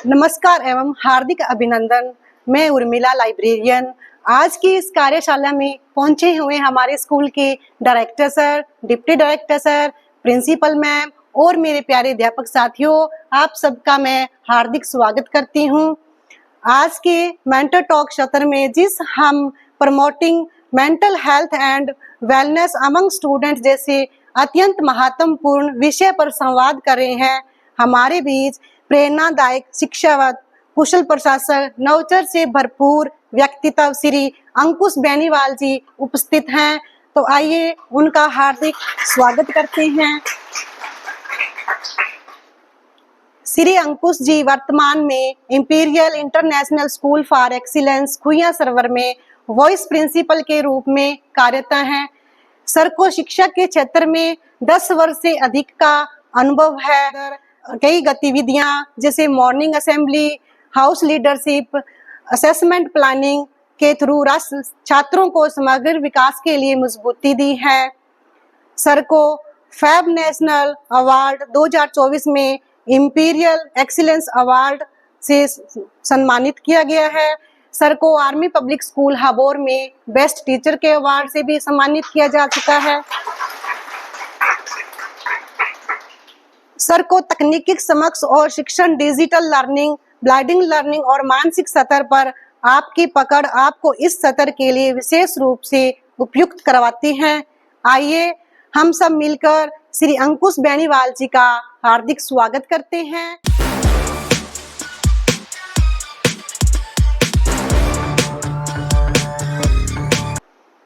नमस्कार एवं हार्दिक अभिनंदन। मैं उर्मिला लाइब्रेरियन आज की इस कार्यशाला में पहुंचे हुए हमारे स्कूल के director sir, deputy director sir, principal ma'am और मेरे प्यारे अध्यापक साथियों, आप सबका मैं हार्दिक स्वागत करती हूं। आज के मेंटर टॉक सत्र में जिस हम promoting mental health and wellness among students जैसे अत्यंत महत्वपूर्ण विषय पर संवाद कर रहे हैं, हमारे बीच प्रेरणादायक शिक्षावत, कुशल प्रशासक, नवचर से भरपूर व्यक्तित्व श्री अंकुश बेनीवाल जी उपस्थित हैं। तो आइए उनका हार्दिक स्वागत करते हैं। श्री अंकुश जी वर्तमान में imperial international school for excellence Khuiya Sarwar में वॉइस प्रिंसिपल के रूप में कार्यरत हैं। सर को शिक्षा के क्षेत्र में 10 वर्ष से अधिक का अनुभव है। कई गतिविधियां जैसे morning assembly, house leadership, assessment planning के थ्रू राष्ट्र छात्रों को समग्र विकास के लिए मजबूती दी है। सर को फैब नेशनल अवार्ड 2024 में इंपीरियल एक्सीलेंस अवार्ड से सम्मानित किया गया है। सर को आर्मी पब्लिक स्कूल हाबोर में बेस्ट टीचर के अवार्ड से भी सम्मानित किया जा चुका है। सर को तकनीकी समक्ष और शिक्षण, डिजिटल लर्निंग, ब्लाइंडिंग लर्निंग और मानसिक स्तर पर आपकी पकड़ आपको इस स्तर के लिए विशेष रूप से उपयुक्त करवाती है। आइए हम सब मिलकर श्री अंकुश बेनीवाल जी का हार्दिक स्वागत करते हैं।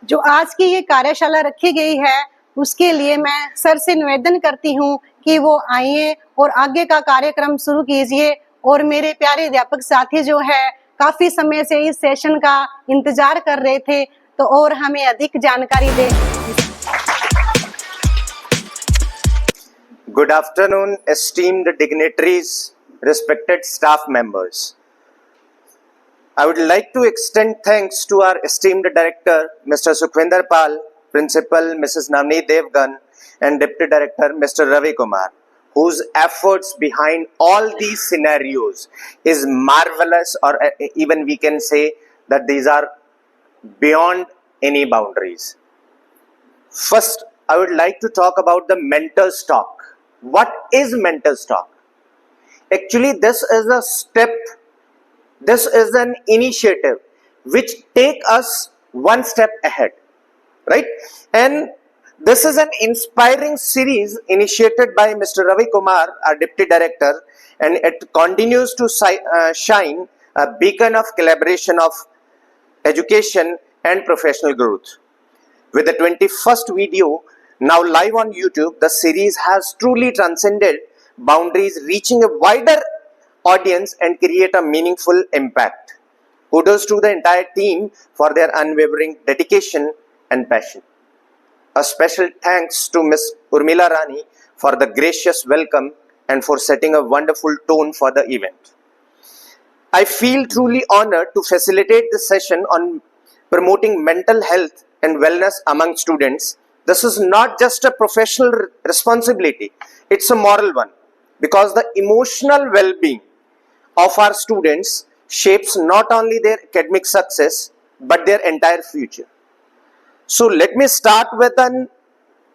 जो आज की ये कार्यशाला रखी गई है उसके लिए मैं सर से निवेदन करती हूँ कि वो आइए और आगे का कार्यक्रम शुरू कीजिए। और मेरे प्यारे अध्यापक साथी जो है काफी समय से इस सेशन का इंतजार कर रहे थे, तो और हमें अधिक जानकारी दें। Good afternoon, esteemed dignitaries, respected staff members. I would like to extend thanks to our esteemed director, Mr. Sukhvinder Pal, principal, Mrs. Navneet Devgan, and deputy director, Mr. Ravi Kumar, whose efforts behind all these scenarios is marvelous, or even we can say that these are beyond any boundaries. First, I would like to talk about the mentor's talk. What is mentor's talk? Actually, this is a step, this is an initiative which take us one step ahead, right? And this is an inspiring series initiated by Mr. Ravi Kumar, our deputy director, and it continues to shine a beacon of collaboration of education and professional growth. With the 21st video now live on YouTube, the series has truly transcended boundaries, reaching a wider audience and create a meaningful impact. Kudos to the entire team for their unwavering dedication and passion. A special thanks to Ms. Urmila Rani for the gracious welcome and for setting a wonderful tone for the event. I feel truly honored to facilitate this session on promoting mental health and wellness among students. This is not just a professional responsibility, it's a moral one, because the emotional well-being of our students shapes not only their academic success but their entire future. So let me start with a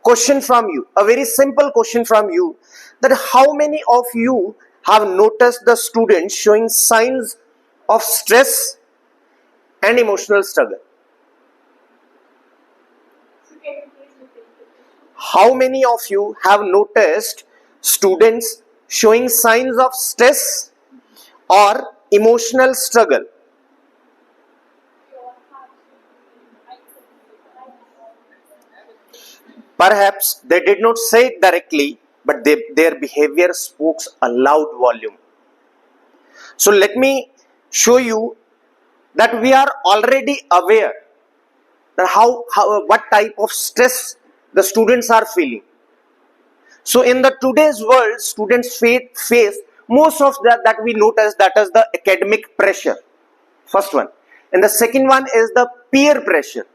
question from you, a very simple question from you, that how many of you have noticed the students showing signs of stress and emotional struggle? How many of you have noticed students showing signs of stress or emotional struggle? Perhaps they did not say it directly, but their behavior spoke a loud volume. So let me show you that we are already aware that what type of stress the students are feeling. So in the today's world, students face most of that we notice, that is the academic pressure, first one. And the second one is the peer pressure.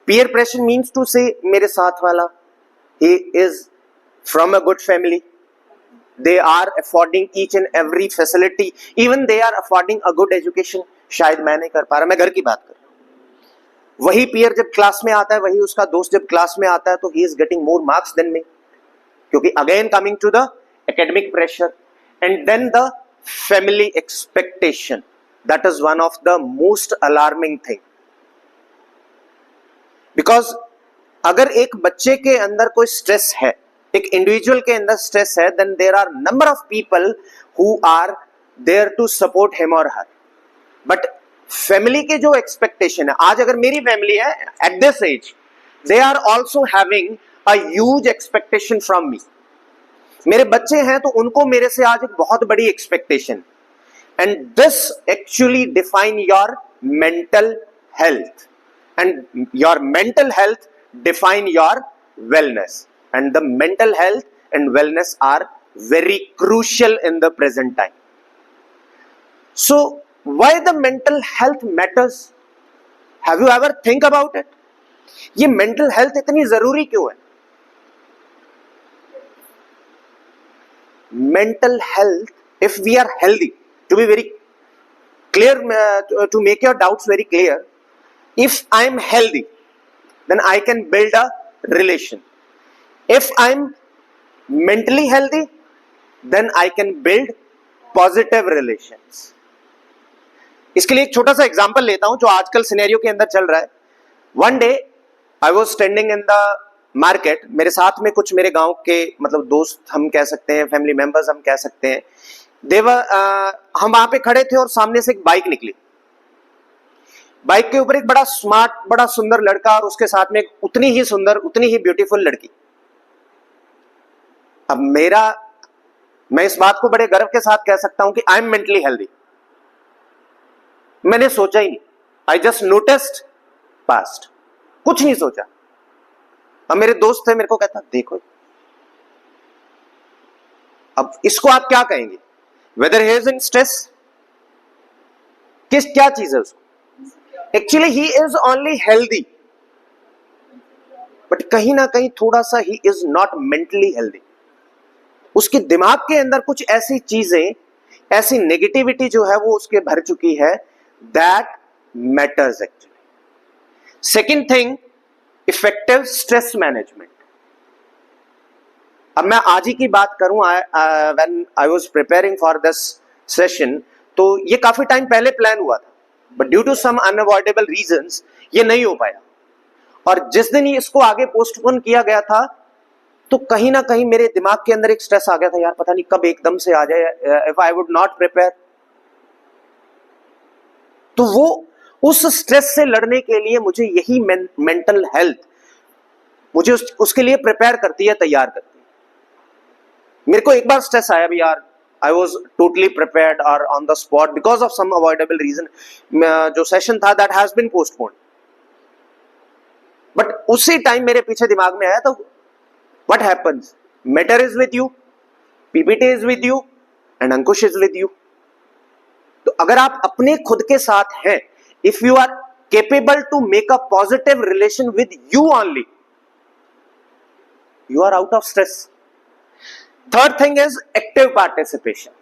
Peer pressure means to say, mere saath wala, he is from a good family, they are affording each and every facility, even they are affording a good education. शायद मैं नहीं कर पा रहा, मैं घर की बात कर रहा हूं। वही पीयर जब क्लास में आता है, वही उसका दोस्त जब क्लास में आता है, तो he is getting more marks than me, क्योंकि again coming to the academic pressure and then the family expectation. That is one of the most alarming thing, because अगर एक बच्चे के अंदर कोई स्ट्रेस है, एक इंडिविजुअल के अंदर स्ट्रेस है, then there are number of people who are there to support him और हर। बट फैमिली के जो एक्सपेक्टेशन है, आज अगर मेरी फैमिली है at this age, they are also having a huge expectation from me. मेरे बच्चे हैं तो उनको मेरे से आज एक बहुत बड़ी expectation, and this actually define your mental health, and your mental health define your wellness, and the mental health and wellness are very crucial in the present time. So why the mental health matters? Have you ever think about it? ये mental health इतनी जरूरी क्यों है? Mental health, if we are healthy, to be very clear, to make your doubts very clear, if I am healthy, then I can build a relation. If I am mentally healthy, then I can build positive relations. इसके लिए एक छोटा सा example लेता हूं जो आजकल scenario के अंदर चल रहा है। One day I was standing in the market, मेरे साथ में कुछ मेरे गांव के मतलब दोस्त हम कह सकते हैं, फैमिली मेंबर्स हम कह सकते हैं, हम वहां पे खड़े थे और सामने से एक बाइक निकली। बाइक के ऊपर एक बड़ा स्मार्ट, बड़ा सुंदर लड़का और उसके साथ में एक उतनी ही सुंदर, उतनी ही ब्यूटीफुल लड़की। अब मैं इस बात को बड़े गर्व के साथ कह सकता हूं कि आई एम मेंटली हेल्दी। मैंने सोचा ही नहीं, आई जस्ट नोटिस्ड, पास्ट, कुछ नहीं सोचा। अब मेरे दोस्त थे, मेरे को कहता देखो, अब इसको आप क्या कहेंगे, weather he is in stress, क्या चीज है उसको? Actually he is only healthy, but कहीं ना कहीं थोड़ा सा he is not mentally healthy. उसके दिमाग के अंदर कुछ ऐसी चीजें, ऐसी नेगेटिविटी जो है वो उसके भर चुकी है, that matters actually. Second thing, effective stress management. अब मैं आज ही की बात करूं, when I was preparing for this session, तो ये काफी टाइम पहले प्लान हुआ था, but due to some unavoidable reasons ये नहीं हो पाया। और जिस दिन ही इसको आगे पोस्टपोन किया गया था, तो कहीं ना कहीं मेरे दिमाग के अंदर एक स्ट्रेस आ गया था, यार पता नहीं कब एकदम से आ जाए, if I would not prepare. तो वो उस स्ट्रेस से लड़ने के लिए मुझे यही मेंटल हेल्थ मुझे उसके लिए प्रिपेयर करती है, तैयार करती है। मेरे को एक बार स्ट्रेस आया भी, यार I was totally prepared or on the spot because of some avoidable reason, जो सेशन था that has been postponed. But उसी टाइम मेरे पीछे दिमाग में आया, तो what happens? Matter is with you, PPT is with you, and Ankush is with you. तो अगर आप अपने खुद के साथ हैं, if you are capable to make a positive relation with you only, you are out of stress. Third thing is active participation.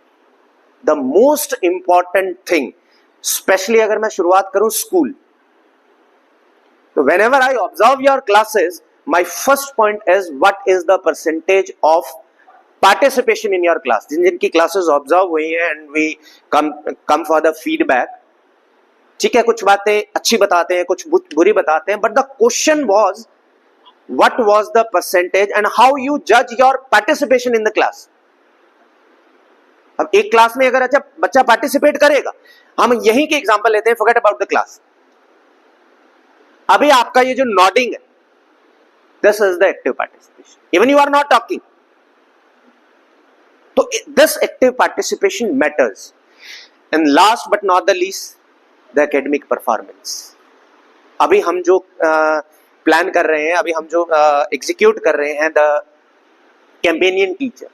The most important thing, especially अगर मैं शुरुआत करूं स्कूल, तो whenever I observe your classes, my first point is what is the percentage of participation in your class. जिनकी classes observe हुई हैं and we come for the feedback. ठीक है, कुछ बातें अच्छी बताते हैं, कुछ बुरी बताते हैं, but the question was what was the percentage and how you judge your participation in the class. अब एक क्लास में अगर अच्छा बच्चा पार्टिसिपेट करेगा, हम यहीं के एग्जांपल लेते हैं, forget about the class. अभी आपका ये जो नॉडिंग है, this is the active participation. Even you are not talking. तो this active participation matters. And last but not the least, the academic performance. अभी हम जो प्लान कर रहे हैं, अभी हम जो एग्जीक्यूट कर रहे हैं, द कैंपेनियन टीचर,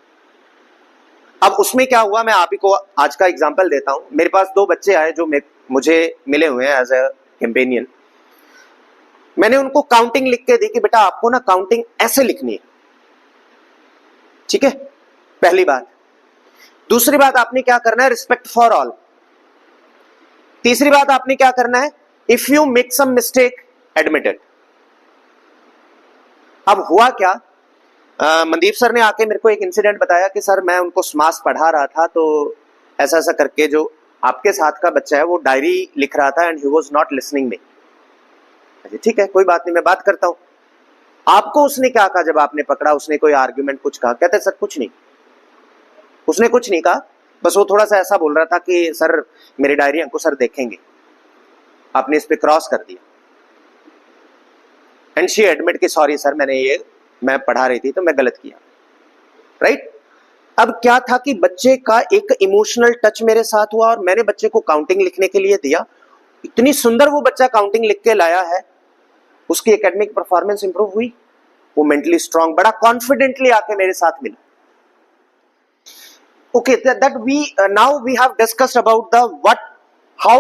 अब उसमें क्या हुआ, मैं आप ही को आज का एग्जांपल देता हूं। मेरे पास 2 बच्चे आए जो मुझे मिले हुए हैं एज अ कैंपेनियन। मैंने उनको काउंटिंग लिख के दी कि बेटा आपको ना काउंटिंग ऐसे लिखनी है, ठीक है, पहली बात। दूसरी बात आपने क्या करना है, रिस्पेक्ट फॉर ऑल। तीसरी बात आपने क्या करना है, if you make some mistake admit it. अब हुआ क्या, मनदीप सर ने आके मेरे को एक इंसिडेंट बताया कि सर मैं उनको समास पढ़ा रहा था, तो ऐसा ऐसा करके जो आपके साथ का बच्चा है वो डायरी लिख रहा था and he was not listening me. ठीक है, कोई बात नहीं, मैं बात करता हूं। आपको उसने क्या कहा जब आपने पकड़ा, उसने कोई आर्ग्यूमेंट कुछ कहा? कहते सर कुछ नहीं, उसने कुछ नहीं कहा, बस वो थोड़ा सा ऐसा बोल रहा था कि सर मेरी डायरी अंकुश सर देखेंगे, आपने इस पे क्रॉस कर दिया। एंड शी एडमिट कि सॉरी सर मैं पढ़ा रही थी तो मैं गलत किया, राइट। अब क्या था कि बच्चे का एक इमोशनल टच मेरे साथ हुआ और मैंने बच्चे को काउंटिंग लिखने के लिए दिया। इतनी सुंदर वो बच्चा काउंटिंग लिख के लाया है, उसकी एकेडमिक परफॉर्मेंस इंप्रूव हुई, वो मेंटली स्ट्रांग, बड़ा कॉन्फिडेंटली आके मेरे साथ मिला। Okay, that we now we have discussed about how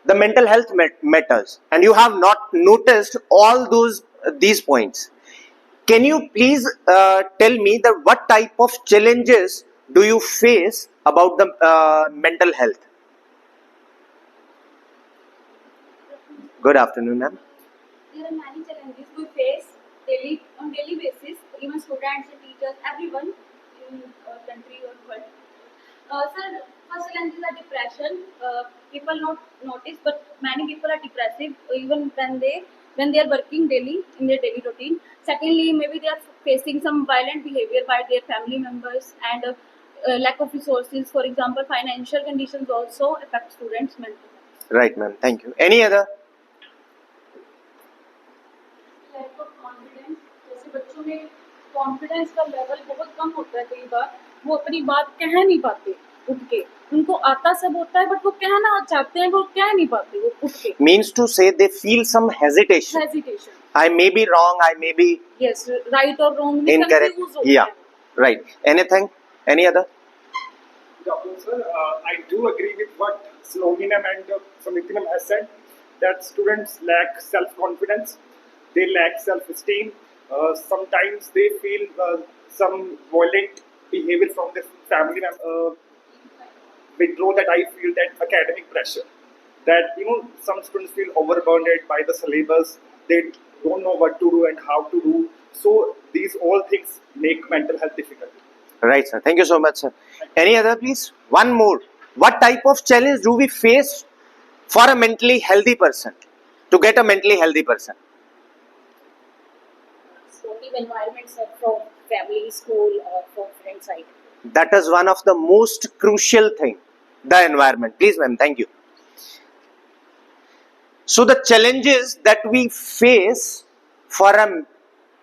the mental health matters, and you have not noticed all these points. Can you please tell me that what type of challenges do you face about the mental health? Good afternoon, ma'am. There are many challenges we face on daily basis, even students and teachers, everyone in our country or world. Sir, first challenges are depression. People not notice, but many people are depressive even when they are working daily in their daily routine. Secondly, maybe they are facing some violent behavior by their family members and lack of resources. For example, financial conditions also affect students' mental health. Right, ma'am. Thank you. Any other? Lack of confidence, जैसे बच्चों में confidence का level बहुत कम होता है, कई बार वो अपनी बात कह नहीं पाते उठ के, उनको आता सब होता है बट वो कहना चाहते हैं, वो कह नहीं पाते वो उठ के। Means to say they feel some hesitation. I may be wrong, I may be yes, right or wrong में incorrect. confuse होते Yeah, हैं। right. Anything? Any other? Sir, I do agree with what Saloni ma'am and Samriti ma'am has said, that students lack self-confidence, they lack self-esteem. Sometimes they feel some violent behavior from their family members. Withdraw that I feel that academic pressure, that some students feel overburdened by the syllabus, they don't know what to do and how to do. So these all things make mental health difficult. Right, sir. Thank you so much, sir. Any other, please? One more. What type of challenge do we face for a mentally healthy person, to get a mentally healthy person? Supportive environments are from family, school or from friend side. That is one of the most crucial thing, the environment. Please, ma'am. Thank you. So the challenges that we face for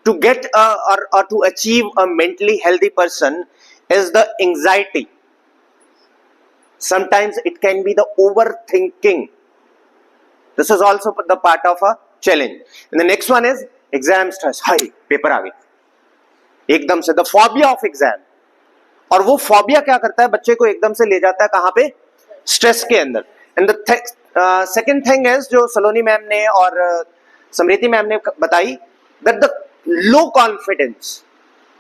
to get or to achieve a mentally healthy person is the anxiety. Sometimes it can be the overthinking. This is also the part of a challenge. And the next one is exam stress. Hi, paper आ गई एकदम से, the phobia of exam. और वो phobia क्या करता है, बच्चे को एकदम से ले जाता है कहाँ पे, स्ट्रेस के अंदर. And the second thing is जो सलोनी मैम ने और समृति मैम ने बताई, that the low confidence,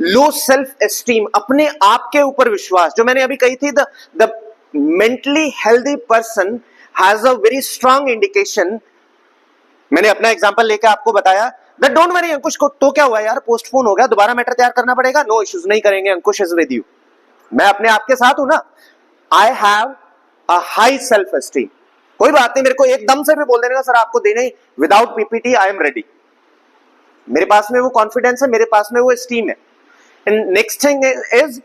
low self esteem, अपने आप के ऊपर विश्वास, जो मैंने अभी कही थी, the mentally healthy person has a very strong indication. मैंने अपना एग्जांपल लेके आपको बताया दैट डोंट वरी अंकुश को तो क्या हुआ यार, पोस्टपोन हो गया, दोबारा मैटर तैयार करना पड़ेगा, नो इश्यूज, नहीं करेंगे, अंकुश इज विद यू, मैं अपने आप के साथ हूं ना. I have a high self esteem. कोई बात नहीं, मेरे को एकदम से भी बोल देने का सर आपको देना ही, without PPT I am ready. मेरे पास में वो कॉन्फिडेंस है, मेरे पास में वो एस्टीम है. एंड नेक्स्ट थिंग इज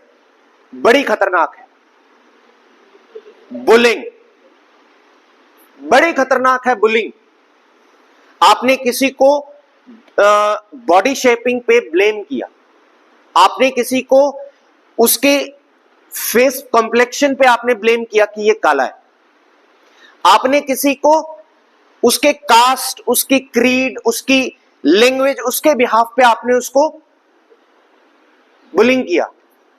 बड़ी खतरनाक है, बुलिंग. बड़ी खतरनाक है बुलिंग. आपने किसी को बॉडी शेपिंग पे ब्लेम किया, आपने किसी को उसके फेस कॉम्प्लेक्शन पे आपने ब्लेम किया कि ये काला है, आपने किसी को उसके कास्ट, उसकी क्रीड, उसकी लैंग्वेज, उसके बिहाफ पे आपने उसको बुलिंग किया.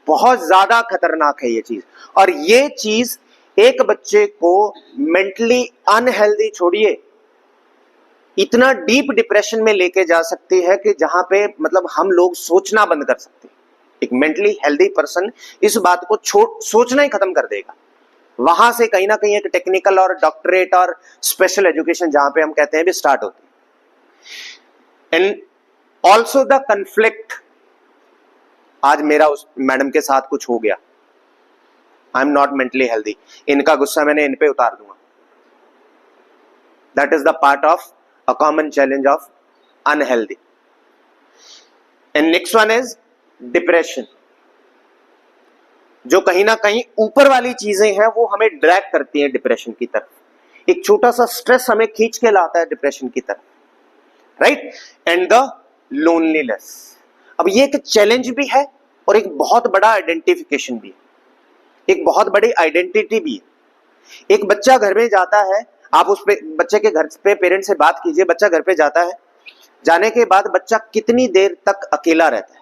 बहुत ज्यादा खतरनाक है ये चीज. और ये चीज एक बच्चे को मेंटली अनहेल्दी छोड़िए, इतना डीप डिप्रेशन में लेके जा सकती है कि जहां पे मतलब हम लोग सोचना बंद कर सकते हैं. एक मेंटली हेल्दी पर्सन इस बात को सोचना ही खत्म कर देगा। वहां से कहीं ना कहीं एक टेक्निकल और डॉक्टरेट और स्पेशल एजुकेशन जहां पे हम कहते हैं भी स्टार्ट होती है। एंड ऑल्सो द कंफ्लिक्ट, आज मेरा उस मैडम के साथ कुछ हो गया, I am not mentally healthy, इनका गुस्सा मैंने इन पे उतार दूंगा, that is the part of a common challenge of unhealthy. And next one is depression, जो कहीं ना कहीं ऊपर वाली चीजें हैं वो हमें ड्रैग करती हैं डिप्रेशन की तरफ। एक छोटा सा स्ट्रेस हमें खींच के लाता है डिप्रेशन की तरफ, राइट। एंड द लोनलीनेस, अब ये एक चैलेंज भी है और एक बहुत बड़ा आइडेंटिफिकेशन भी है, एक बहुत बड़ी आइडेंटिटी भी है। एक बच्चा घर में जाता है, आप उस पे बच्चे के घर पे पेरेंट्स से बात कीजिए, बच्चा घर पे जाता है, जाने के बाद बच्चा कितनी देर तक अकेला रहता है।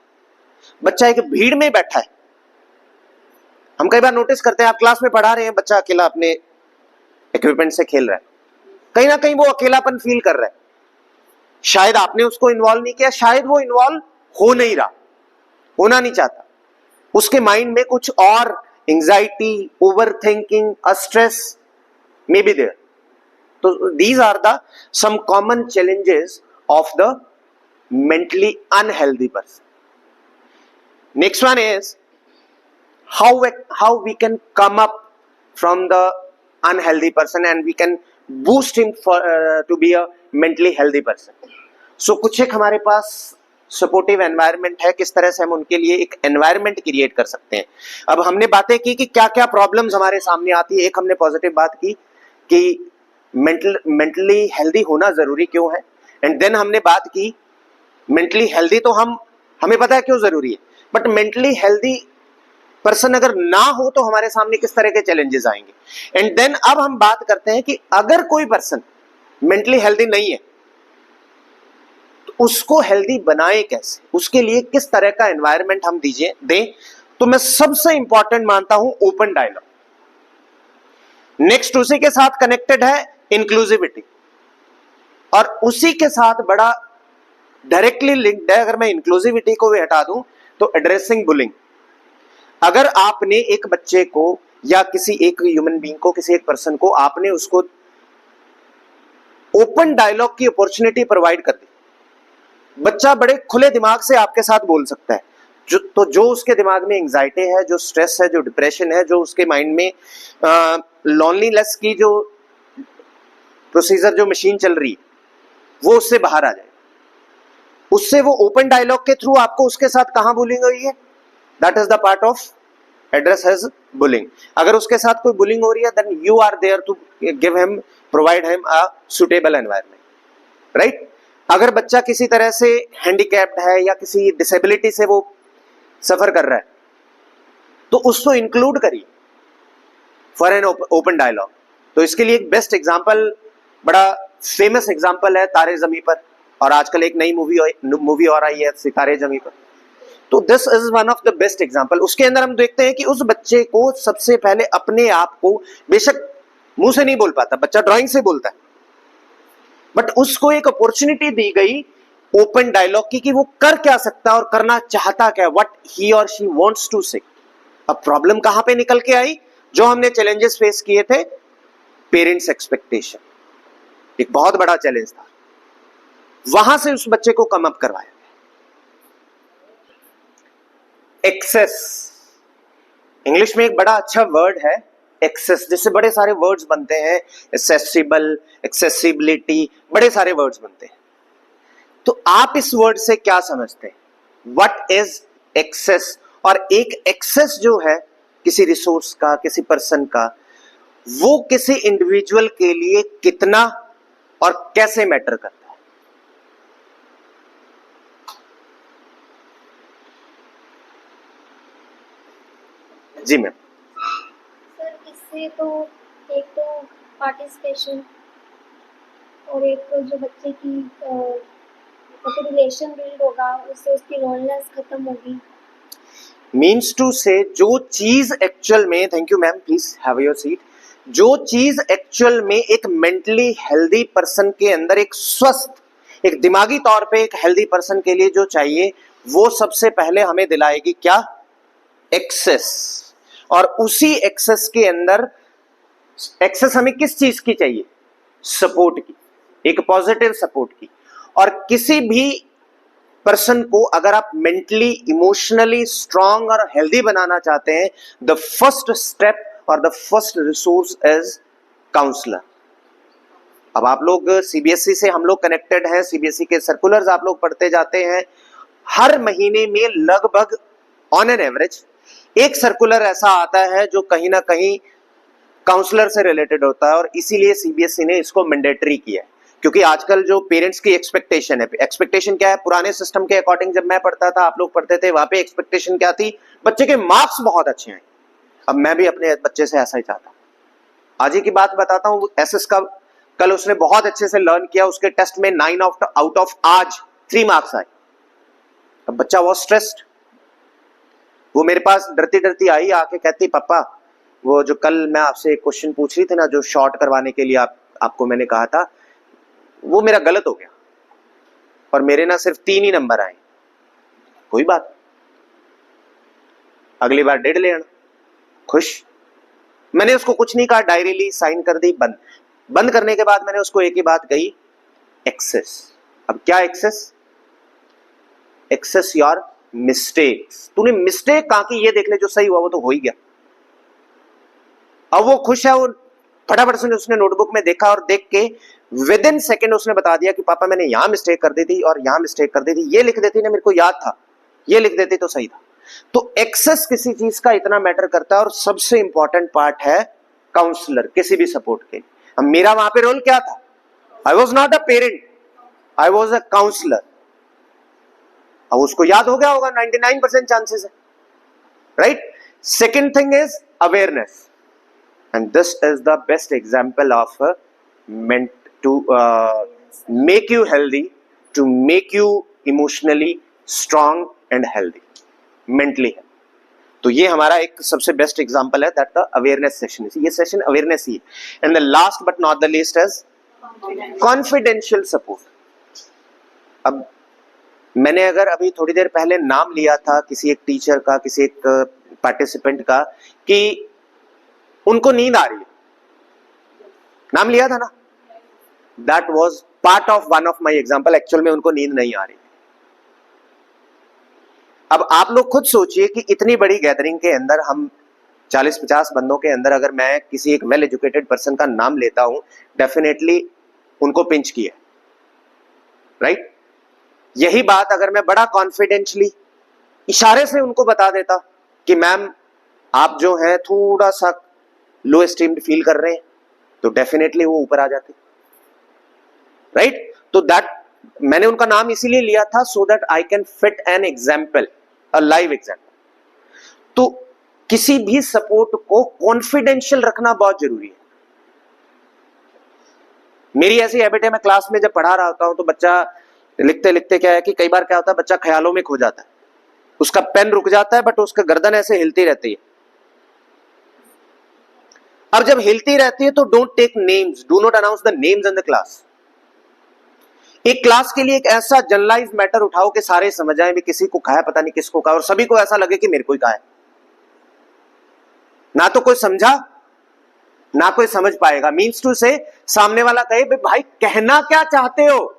बच्चा एक भीड़ में बैठा है, हम कई बार नोटिस करते हैं, आप क्लास में पढ़ा रहे हैं, बच्चा अकेला अपने इक्विपमेंट से खेल रहा है, कहीं ना कहीं वो अकेलापन फील कर रहा है। शायद आपने उसको इन्वॉल्व नहीं किया, शायद वो इन्वॉल्व हो नहीं रहा, होना नहीं चाहता, उसके माइंड में कुछ और anxiety, over thinking, stress may be there. तो these are the some common challenges of the mentally unhealthy person. Next one is how we can come up from the unhealthy person and we can boost him to be a mentally healthy person. So कुछ एक हमारे पास supportive environment है, किस तरह से हम उनके लिए एक एनवायरनमेंट क्रिएट कर सकते हैं। अब हमने बातें की कि क्या क्या प्रॉब्लम्स हमारे सामने आती है, एक हमने पॉजिटिव बात की कि मेंटली हेल्दी होना जरूरी क्यों है, एंड देन हमने बात की मेंटली हेल्दी तो हमें पता है क्यों जरूरी है, बट मेंटली हेल्दी पर्सन अगर ना हो तो हमारे सामने किस तरह के चैलेंजेस आएंगे। एंड देन अब हम बात करते हैं कि अगर कोई पर्सन मेंटली हेल्दी नहीं है तो उसको हेल्दी बनाए कैसे, उसके लिए किस तरह का एनवायरनमेंट हम दें। तो मैं सबसे इंपॉर्टेंट मानता हूं ओपन डायलॉग। नेक्स्ट उसी के साथ कनेक्टेड है इंक्लूसिविटी, और उसी के साथ बड़ा डायरेक्टली लिंक्ड है, अगर मैं इंक्लूसिविटी को भी हटा दूं तो एड्रेसिंग बुलिंग। अगर आपने एक बच्चे को या किसी एक ह्यूमन बीइंग को, किसी एक पर्सन को आपने उसको ओपन डायलॉग की अपॉर्चुनिटी प्रोवाइड कर दी, बच्चा बड़े खुले दिमाग से आपके साथ बोल सकता है। जो उसके दिमाग में एंजाइटी है, जो स्ट्रेस है, जो डिप्रेशन है, जो उसके माइंड में लॉनलीनेस की जो प्रोसीजर, जो मशीन चल रही है, वो उससे बाहर आ जाए। उससे वो ओपन डायलॉग के थ्रू आपको उसके साथ कहां बुलिंग हुई है, that is the part of address as bullying. अगर उसके साथ कोई बुलिंग हो रही है then you are there to give him, provide him a suitable environment, right. अगर बच्चा किसी तरह से हैंडीकैप्ड है या किसी डिसेबिलिटी से वो सफर कर रहा है तो उसको इंक्लूड करिए फॉर एन ओपन डायलॉग। तो इसके लिए एक बेस्ट एग्जांपल, बड़ा फेमस एग्जांपल है तारे ज़मीं पर, और आजकल एक नई मूवी और आई है सितारे ज़मीं पर। तो this is one of the best example. उसके अंदर हम देखते हैं कि उस बच्चे को सबसे पहले अपने आप को, बेशक मुंह से नहीं बोल पाता, बच्चा ड्राइंग से बोलता है, बट उसको एक अपॉर्चुनिटी दी गई ओपन डायलॉग की कि वो कर क्या सकता और करना चाहता क्या, व्हाट ही और शी वांट्स टू से। अब प्रॉब्लम कहां पे निकल के आई, जो हमने चैलेंजेस फेस किए थे, पेरेंट्स एक्सपेक्टेशन एक बहुत बड़ा चैलेंज था, वहां से उस बच्चे को कम अप करवाया। एक्सेस, इंग्लिश में एक बड़ा अच्छा वर्ड है एक्सेस, जिससे बड़े सारे वर्ड्स बनते हैं, एक्सेसिबल, एक्सेसिबिलिटी, बड़े सारे वर्ड्स बनते हैं। तो आप इस वर्ड से क्या समझते हैं, व्हाट इज एक्सेस? और एक एक्सेस जो है किसी रिसोर्स का, किसी पर्सन का, वो किसी इंडिविजुअल के लिए कितना और कैसे मैटर करता है? जी मैम। सर इससे तो एक तो पार्टिसिपेशन और एक तो जो बच्चे की रिलेशन बिल्ड होगा, उससे उसकी लोनलीनेस खत्म होगी। मीन्स टू से जो चीज एक्चुअल में, thank you ma'am, please have your seat, जो चीज एक्चुअल में एक मेंटली हेल्दी पर्सन के अंदर, एक स्वस्थ, एक दिमागी तौर पे एक हेल्दी पर्सन के लिए जो चाहिए, वो सबसे पहले हमें दिलाएगी क्या? एक्सेस। और उसी एक्सेस के अंदर, एक्सेस हमें किस चीज की चाहिए? सपोर्ट की, एक पॉजिटिव सपोर्ट की। और किसी भी पर्सन को अगर आप मेंटली इमोशनली स्ट्रांग और हेल्दी बनाना चाहते हैं, द फर्स्ट स्टेप और the first resource is counsellor. अब आप लोग सीबीएसई से हम लोग कनेक्टेड हैं, सीबीएसई के सर्कुलर्स आप लोग पढ़ते जाते हैं। हर महीने में लगभग ऑन एन एवरेज एक सर्कुलर ऐसा आता है जो कहीं ना कहीं काउंसलर से रिलेटेड होता है, और इसीलिए सीबीएसई ने इसको मैंडेटरी किया है। क्योंकि आजकल जो पेरेंट्स की एक्सपेक्टेशन है, एक्सपेक्टेशन क्या है? पुराने सिस्टम के अकॉर्डिंग जब मैं पढ़ता था, आप लोग पढ़ते थे, वहां पे एक्सपेक्टेशन क्या थी? बच्चे के मार्क्स बहुत अच्छे हैं। अब मैं भी अपने बच्चे से ऐसा ही चाहता हूं। आज ही की बात बताता हूं, एसएस का कल उसने बहुत अच्छे से लर्न किया, उसके टेस्ट में 9 आउट ऑफ आज 3 मार्क्स आए। अब बच्चा बहुत स्ट्रेस्ड, वो मेरे पास डरती डरती आई, आके कहती पापा वो जो कल मैं आपसे एक क्वेश्चन पूछ रही थी ना, जो शॉर्ट करवाने के लिए आपको मैंने कहा था, वो मेरा गलत हो गया और मेरे ना सिर्फ 3 ही नंबर आए। कोई बात, अगली बार 1.5 ले आना। खुश। मैंने उसको कुछ नहीं कहा, डायरी ली, साइन कर दी, बंद करने के बाद मैंने उसको एक ही बात कही, एक्सेस। अब क्या एक्सेस? Access your mistakes. तूने मिस्टेक कहा कि ये देख ले, जो सही हुआ वो तो हो ही गया। अब वो खुश है, वो फटाफट से उसने नोटबुक में देखा और देख के विद इन सेकेंड उसने बता दिया कि पापा मैंने यहां मिस्टेक कर दी थी और यहां मिस्टेक कर दी थी, ये लिख देती ना, मेरे को याद था, ये लिख देती तो सही था। तो एक्सेस किसी चीज का इतना मैटर करता है, और सबसे इंपॉर्टेंट पार्ट है काउंसलर किसी भी सपोर्ट के। अब मेरा वहां पे रोल क्या था? I was not a parent, I was a counsellor. अब उसको याद हो गया होगा, 99% चांसेस है, right? Second thing is awareness, and this is the best example of meant to make you healthy, to make you emotionally strong and healthy, mentally healthy. तो ये हमारा एक सबसे बेस्ट एग्जांपल है, दैट द अवेयरनेस सेशन। ये session awareness ही है। And the last but not the least is confidential support. अब मैंने अगर अभी थोड़ी देर पहले नाम लिया था किसी एक टीचर का, किसी एक पार्टिसिपेंट का, कि उनको नींद आ रही है, नाम लिया था ना, that was part of one of my example. Actual में उनको नींद नहीं आ रही। अब आप लोग खुद सोचिए कि इतनी बड़ी गैदरिंग के अंदर हम 40-50 बंदों के अंदर अगर मैं किसी एक वेल एजुकेटेड पर्सन का नाम लेता हूं, डेफिनेटली उनको पिंच किया, राइट? यही बात अगर मैं बड़ा कॉन्फिडेंशली इशारे से उनको बता देता कि मैम आप जो है थोड़ा सा लो एस्टीम्ड फील कर रहे हैं, तो डेफिनेटली वो ऊपर आ जाते, राइट? तो दैट मैंने उनका नाम इसीलिए लिया था, so that I can fit an example, a live example. तो किसी भी सपोर्ट को कॉन्फिडेंशियल रखना बहुत जरूरी है। मेरी ऐसी हैबिट है, मैं क्लास में जब पढ़ा रहा होता हूं तो बच्चा लिखते लिखते क्या है कि कई बार क्या होता है, बच्चा ख्यालों में खो जाता है, उसका पेन रुक जाता है, बट उसका गर्दन ऐसे हिलती रहती है। अब जब हिलती रहती है तो don't take names, do not announce the names in the class. एक क्लास के लिए एक ऐसा जनरलाइज मैटर उठाओ कि सारे समझ आए भी किसी को कहा है, पता नहीं किसको कहा, और सभी को ऐसा लगे कि मेरे को ही कहा है। ना तो कोई समझा ना कोई समझ पाएगा। मीन्स टू से सामने वाला कहे भाई कहना क्या चाहते हो,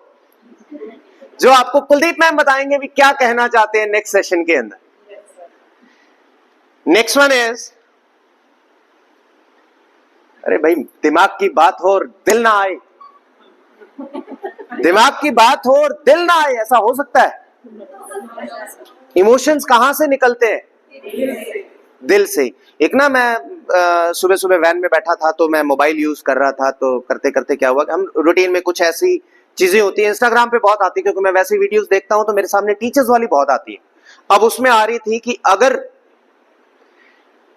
जो आपको कुलदीप मैम बताएंगे भी क्या कहना चाहते हैं नेक्स्ट सेशन के अंदर। नेक्स्ट वन इज, अरे भाई दिमाग की बात हो और दिल ना आए, दिमाग की बात हो और दिल ना आए, ऐसा हो सकता है? इमोशंस कहां से निकलते हैं? दिल से। एक ना मैं सुबह सुबह वैन में बैठा था, तो मैं मोबाइल यूज कर रहा था, तो करते करते क्या हुआ कि हम रूटीन में कुछ ऐसी चीजें होती है, इंस्टाग्राम पे बहुत आती है, क्योंकि मैं वैसी वीडियोस देखता हूं तो मेरे सामने टीचर्स वाली बहुत आती है। अब उसमें आ रही थी कि अगर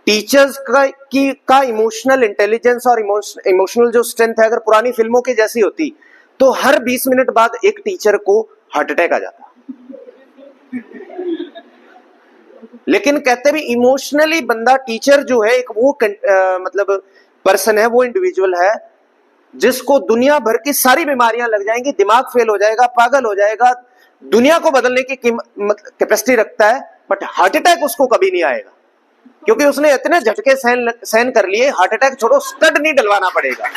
टीचर्स का इमोशनल इंटेलिजेंस और इमोशनल जो स्ट्रेंथ है अगर पुरानी फिल्मों की जैसी होती, तो हर 20 मिनट बाद एक टीचर को हार्ट अटैक आ जाता। लेकिन कहते भी इमोशनली बंदा, टीचर जो है एक वो मतलब पर्सन है, वो इंडिविजुअल है जिसको दुनिया भर की सारी बीमारियां लग जाएंगी, दिमाग फेल हो जाएगा, पागल हो जाएगा, दुनिया को बदलने की कैपेसिटी रखता है, बट हार्ट अटैक उसको कभी नहीं आएगा, क्योंकि उसने इतने झटके सहन कर लिए, हार्ट अटैक छोड़ो स्टड नहीं डलवाना पड़ेगा।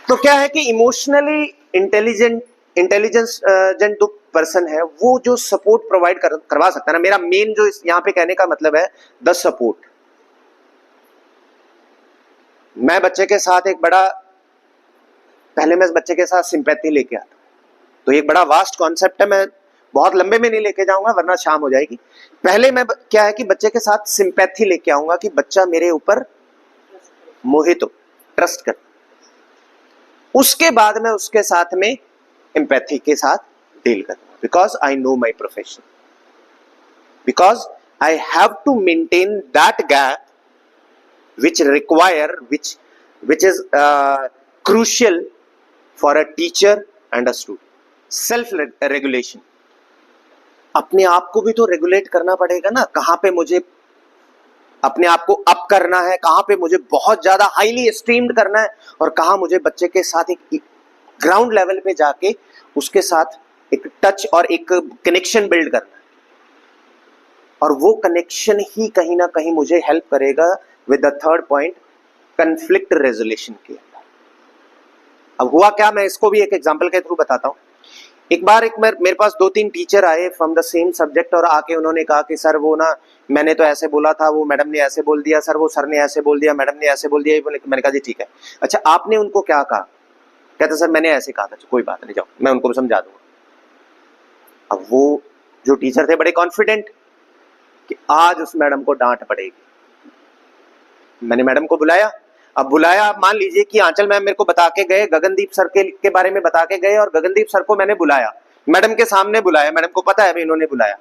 तो क्या है कि इमोशनली इंटेलिजेंस जो पर्सन है वो जो सपोर्ट प्रोवाइड करवा सकता है ना, मेरा मेन जो यहां पे कहने का मतलब है द सपोर्ट। मैं बच्चे के साथ पहले मैं बच्चे के साथ सिंपैथी लेके आता, तो एक बड़ा वास्ट कॉन्सेप्ट है, मैं बहुत लंबे में नहीं लेके जाऊंगा वरना शाम हो जाएगी। पहले मैं क्या है कि बच्चे के साथ सिंपैथी लेके आऊंगा कि बच्चा मेरे ऊपर मोहित हो, ट्रस्ट कर। उसके बाद मैं उसके साथ में एम्पैथी के साथ डील करूंगा, because I know my profession, because I have to maintain that gap which is crucial for a teacher and a student. Self regulation, अपने आप को भी तो रेगुलेट करना पड़ेगा ना, कहां पे मुझे अपने आप को अप करना है, कहां पे मुझे बहुत ज्यादा हाईली एस्टीम्ड करना है, और कहां मुझे बच्चे के साथ एक ग्राउंड लेवल पे जाके उसके साथ एक टच और एक कनेक्शन बिल्ड करना है। और वो कनेक्शन ही कहीं ना कहीं मुझे हेल्प करेगा with the third point, conflict resolution के अंदर। अब हुआ क्या, मैं इसको भी एक एग्जांपल के थ्रू बताता हूं। एक बार मेरे पास 2-3 टीचर आए फ्रॉम द सेम सब्जेक्ट, और आके उन्होंने कहा कि सर वो ना मैंने तो ऐसे बोला था, वो मैडम ने ऐसे बोल दिया, सर वो सर ने ऐसे बोल दिया, मैडम ने ऐसे बोल दिया। मैंने कहा जी ठीक है, अच्छा आपने उनको क्या कहा? कहते सर मैंने ऐसे कहा था। कोई बात नहीं, जाओ मैं उनको समझा दूंगा। अब वो जो टीचर थे बड़े कॉन्फिडेंट कि आज उस मैडम को डांट पड़ेगी। मैंने मैडम को बुलाया। अब बुलाया, आप मान लीजिए कि आंचल मैम मेरे को बता के गए, गगनदीप सर के बारे में बता के गए, और गगनदीप सर को मैंने बुलाया, मैडम के सामने बुलाया, मैडम को पता है अभी इन्होंने बुलाया।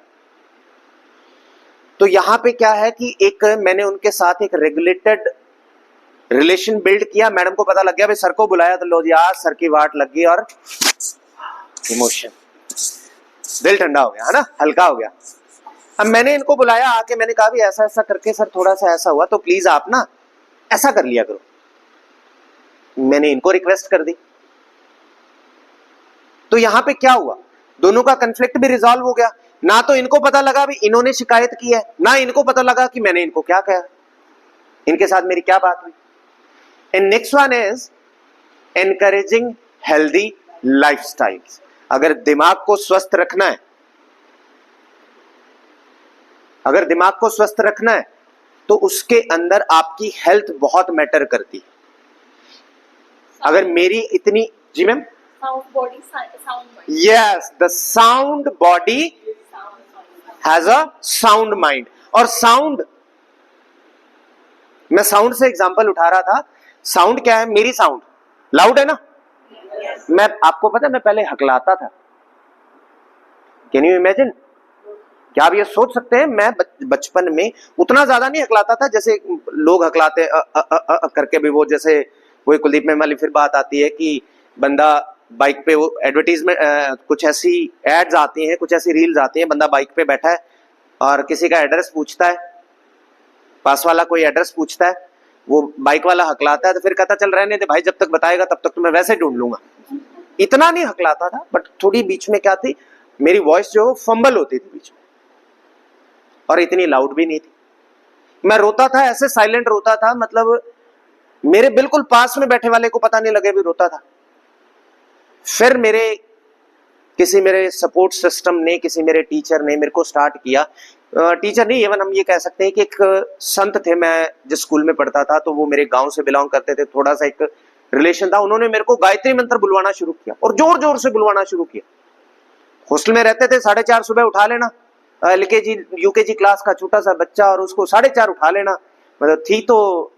तो यहां पे क्या है कि एक मैंने उनके साथ एक रेगुलेटेड रिलेशन बिल्ड किया। मैडम को पता लग गया भाई सर को बुलाया तो लो जी आज सर की वाट लग गई, और इमोशन, दिल ठंडा हो गया, है ना, हल्का हो गया। अब मैंने इनको बुलाया, आके मैंने कहा भी ऐसा ऐसा करके सर थोड़ा सा ऐसा हुआ, तो प्लीज आप ना ऐसा कर लिया करो। मैंने इनको रिक्वेस्ट कर दी। तो यहां पे क्या हुआ, दोनों का कन्फ्लिक्ट भी रिजॉल्व हो गया। ना तो इनको पता लगा भी इन्होंने शिकायत की है, ना इनको पता लगा कि मैंने इनको क्या कहा, इनके साथ मेरी क्या बात हुई। And next one is encouraging healthy lifestyles. अगर दिमाग को स्वस्थ रखना है, अगर दिमाग को स्वस्थ रखना है तो उसके अंदर आपकी हेल्थ बहुत मैटर करती है। अगर मेरी इतनी, जी ma'am, sound body sound mind. Yes, the sound body has a sound mind. और साउंड, मैं साउंड से एग्जांपल उठा रहा था। साउंड क्या है, मेरी साउंड लाउड है ना। मैं आपको पता है मैं पहले हकलाता था, कैन यू इमेजिन? क्या आप ये सोच सकते हैं? मैं बचपन में उतना ज्यादा नहीं हकलाता था जैसे लोग हकलाते करके भी। वो जैसे वही कुलदीप में वाली फिर बात आती है कि बंदा बाइक पे, वो एडवर्टीजमेंट, कुछ ऐसी एड्स आती हैं, कुछ ऐसी रील्स आती हैं, बंदा बाइक पे बैठा है और किसी का एड्रेस पूछता है, पास वाला कोई एड्रेस पूछता है, वो बाइक वाला हकलाता है, तो फिर कहता चल रहने दे भाई, जब तक बताएगा तब तक तो मैं वैसे ढूंढ लूंगा। इतना नहीं हकलाता था, बट थोड़ी बीच में क्या थी, मेरी वॉइस जो फंबल होती थी बीच में, और इतनी लाउड भी नहीं थी। मैं रोता था, ऐसे साइलेंट रोता था, मतलब मेरे बिल्कुल पास में बैठे वाले को पता नहीं लगे भी रोता था। फिर किसी मेरे सपोर्ट सिस्टम ने, किसी मेरे टीचर ने मेरे को स्टार्ट किया, टीचर नहीं, इवन हम ये कह सकते हैं कि एक संत थे। मैं जिस स्कूल में पढ़ता था तो वो मेरे गांव से बिलोंग करते थे, थोड़ा सा एक रिलेशन था। उन्होंने मेरे को गायत्री मंत्र बुलवाना शुरू किया, और जोर जोर से बुलवाना शुरू किया। हॉस्टल में रहते थे, 4:30 सुबह उठा लेना, LKG UKG क्लास का छोटा सा बच्चा, और उसको 4:30 उठा लेना, मतलब थी तो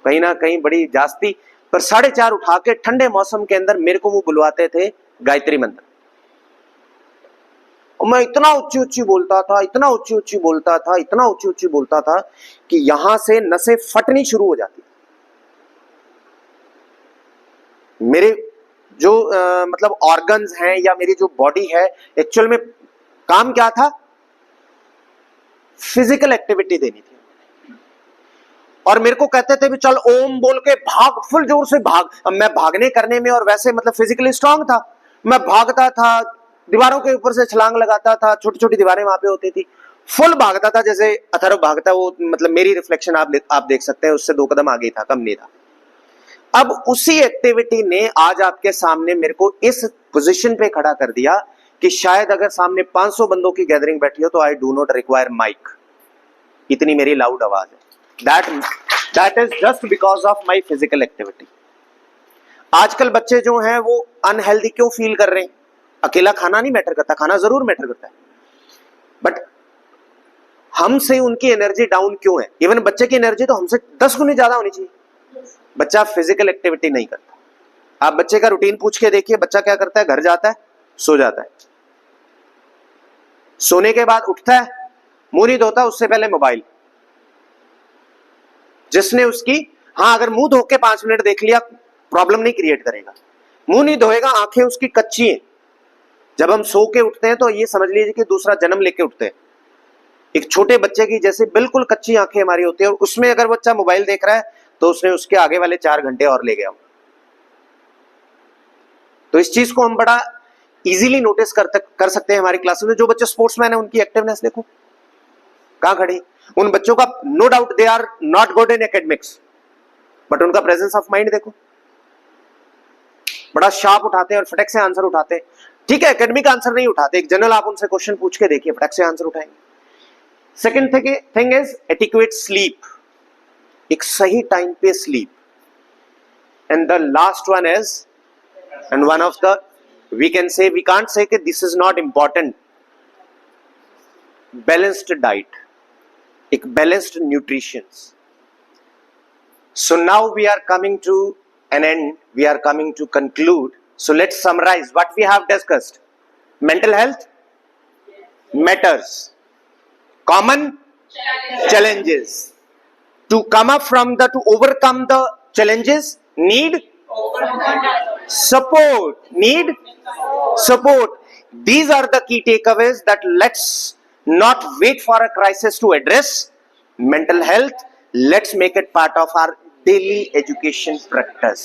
कहीं ना कहीं बड़ी जास्ती, पर 4:30 उठा के ठंडे मौसम के अंदर मेरे को वो बुलवाते थे गायत्री मंत्र। और मैं इतना ऊंची ऊंची बोलता था, इतना ऊंची ऊंची बोलता था, इतना ऊंची ऊंची बोलता था कि यहां से नसें फटनी शुरू हो जाती। मेरे जो मतलब ऑर्गन्स हैं या मेरी जो बॉडी है, एक्चुअल में काम क्या था, फिजिकल एक्टिविटी देनी थी। और मेरे को कहते थे भी चल ओम बोल के भाग, फुल जोर से भाग। अब मैं भागने करने में और वैसे मतलब फिजिकली स्ट्रांग था, मैं भागता था, दीवारों के ऊपर से छलांग लगाता था, छोटी छोटी दीवारें वहां पे होती थी, फुल भागता था जैसे अथर्व भागता, वो मतलब मेरी रिफ्लेक्शन आप देख सकते हैं, उससे 2 कदम आगे था, कम नहीं था। अब उसी एक्टिविटी ने आज आपके सामने मेरे को इस पोजीशन पे खड़ा कर दिया कि शायद अगर सामने 500 बंदों की गैदरिंग बैठी हो तो I do not require mic, इतनी मेरी लाउड आवाज है। That is just because of my physical activity. आजकल बच्चे जो हैं वो अनहेल्दी क्यों फील कर रहे हैं? अकेला खाना नहीं मैटर करता, खाना जरूर मैटर करता है, बट हमसे उनकी एनर्जी डाउन क्यों है? इवन बच्चे की एनर्जी तो हमसे 10 गुनी ज्यादा होनी चाहिए। बच्चा फिजिकल एक्टिविटी नहीं करता। आप बच्चे का रूटीन पूछ के देखिए, बच्चा क्या करता है? घर जाता है, सो जाता है, सोने के बाद उठता है, मुंह नहीं धोता, उससे पहले मोबाइल। जिसने उसकी, हाँ अगर मुंह धो के 5 मिनट देख लिया प्रॉब्लम नहीं क्रिएट करेगा, मुंह नहीं धोएगा, आंखें उसकी कच्ची हैं। जब हम सो के उठते हैं तो ये समझ लीजिए कि दूसरा जन्म लेके उठते हैं। एक छोटे बच्चे की जैसे बिल्कुल कच्ची आंखें हमारी होती है, और उसमें अगर बच्चा मोबाइल देख रहा है तो उसने उसके आगे वाले 4 घंटे और ले गया। तो इस चीज को हम बड़ा इजीली नोटिस कर सकते हैं हमारी क्लासेस में। जो बच्चे स्पोर्ट्समैन है उनकी एक्टिवनेस देखो कहां खड़ी। उन बच्चों का no doubt they are not good in academics, but उनका प्रेजेंस ऑफ माइंड देखो, बड़ा शार्प उठाते हैं और फटक से आंसर उठाते हैं। ठीक है, एकेडमिक आंसर नहीं उठाते, एक जनरल आप उनसे क्वेश्चन पूछ के देखिए, फटक से आंसर उठाएंगे। Second thing is adequate sleep, एक सही टाइम पे sleep. And the last one is, and one of the we can't say कि this is not important, balanced diet, एक balanced nutrition. So now we are coming to an end, we are coming to conclude. So let's summarize what we have discussed. Mental health matters. Common challenges. To overcome the challenges, need support. Need support. These are the key takeaways that let's not wait for a crisis to address mental health. Let's make it part of our daily education practice.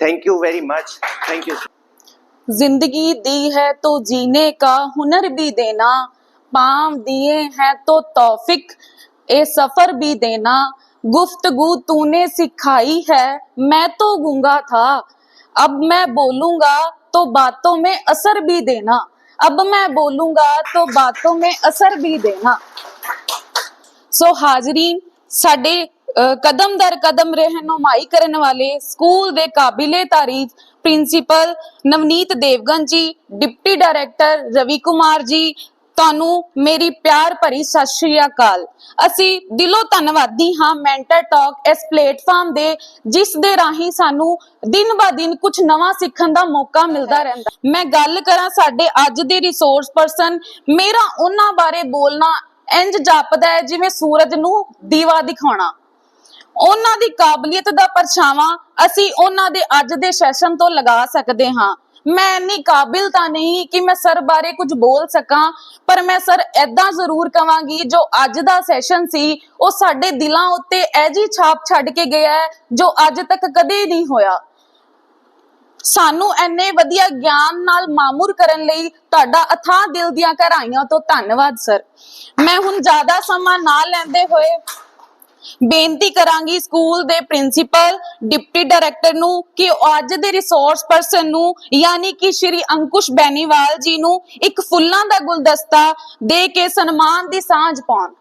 Thank you very much. Thank you. जिंदगी दी है तो जीने का हुनर भी देना, पाँव दिए हैं तो तौफिक ए सफर भी देना, गुफ्तगू तूने सिखाई है मैं तो गूंगा था, अब मैं बोलूंगा तो बातों में असर भी देना, अब मैं बोलूंगा तो बातों में असर भी देना। सो हाजरीन, साडे कदम दर कदम रहनुमाई करने वाले स्कूल दे काबिले तारीफ प्रिंसीपल नवनीत देवगन जी, डिप्टी डायरैक्टर रवि कुमार जी, ਤੁਹਾਨੂੰ ਮੇਰੀ ਪਿਆਰ ਭਰੀ ਸਤਿ ਸ਼੍ਰੀ ਅਕਾਲ। ਅਸੀਂ ਦਿਲੋਂ ਧੰਨਵਾਦੀ ਹਾਂ ਮੈਂਟਰ ਟਾਕ ਇਸ ਪਲੇਟਫਾਰਮ ਦੇ, ਜਿਸ ਦੇ ਰਾਹੀਂ ਸਾਨੂੰ ਦਿਨ ਬਾ ਦਿਨ ਕੁਝ ਨਵਾਂ ਸਿੱਖਣ ਦਾ ਮੌਕਾ ਮਿਲਦਾ ਰਹਿੰਦਾ। ਮੈਂ ਗੱਲ ਕਰਾਂ ਸਾਡੇ ਅੱਜ ਦੇ ਰਿਸੋਰਸ ਪਰਸਨ, ਮੇਰਾ ਉਹਨਾਂ ਬਾਰੇ ਬੋਲਣਾ ਇੰਜ ਜਾਪਦਾ ਹੈ ਜਿਵੇਂ ਸੂਰਜ ਨੂੰ ਦੀਵਾ ਦਿਖਾਉਣਾ। ਉਹਨਾਂ ਦੀ ਕਾਬਲੀਅਤ ਦਾ ਪਰਛਾਵਾਂ ਅਸੀਂ ਉਹਨਾਂ ਦੇ ਅੱਜ ਦੇ ਸੈਸ਼ਨ ਤੋਂ ਲਗਾ ਸਕਦੇ ਹਾਂ। ਮੈਂ ਇੰਨੀ ਕਾਬਿਲ ਤਾਂ ਨਹੀਂ ਕਿ ਮੈਂ ਸਰ ਬਾਰੇ ਕੁਝ ਬੋਲ ਸਕਾਂ, ਪਰ ਮੈਂ ਸਰ ਏਦਾਂ ਜ਼ਰੂਰ ਕਵਾਂਗੀ ਜੋ ਅੱਜ ਦਾ ਸੈਸ਼ਨ ਸੀ ਉਹ ਸਾਡੇ ਦਿਲਾਂ ਉੱਤੇ ਐਜੀ ਛਾਪ ਛੱਡ ਕੇ ਗਿਆ ਹੈ ਜੋ ਅੱਜ ਤੱਕ ਕਦੇ ਨਹੀਂ ਹੋਇਆ। ਸਾਨੂੰ ਇੰਨੇ ਵਧੀਆ ਗਿਆਨ ਨਾਲ ਮਾਮੂਰ ਕਰਨ ਲਈ ਤੁਹਾਡਾ ਅਥਾਹ ਦਿਲ ਦੀਆਂ ਗਹਿਰਾਈਆਂ ਤੋਂ ਧੰਨਵਾਦ ਸਰ। ਮੈਂ ਹੁਣ ਜ਼ਿਆਦਾ ਸਮਾਂ ਨਾ ਲੈਂਦੇ ਹੋਏ ਬੇਨਤੀ ਕਰਾਂਗੀ ਸਕੂਲ ਦੇ ਪ੍ਰਿੰਸੀਪਲ ਡਿਪਟੀ ਡਾਇਰੈਕਟਰ ਨੂੰ ਕਿ ਅੱਜ ਦੇ ਰਿਸੋਰਸ ਪਰਸਨ ਨੂੰ ਯਾਨੀ ਕਿ ਸ਼੍ਰੀ ਅੰਕੁਸ਼ ਬੈਨੀਵਾਲ ਜੀ ਨੂੰ ਇੱਕ ਫੁੱਲਾਂ ਦਾ ਗੁਲਦਸਤਾ ਦੇ ਕੇ ਸਨਮਾਨ ਦੀ ਸਾਂਝ ਪਾਉਣ।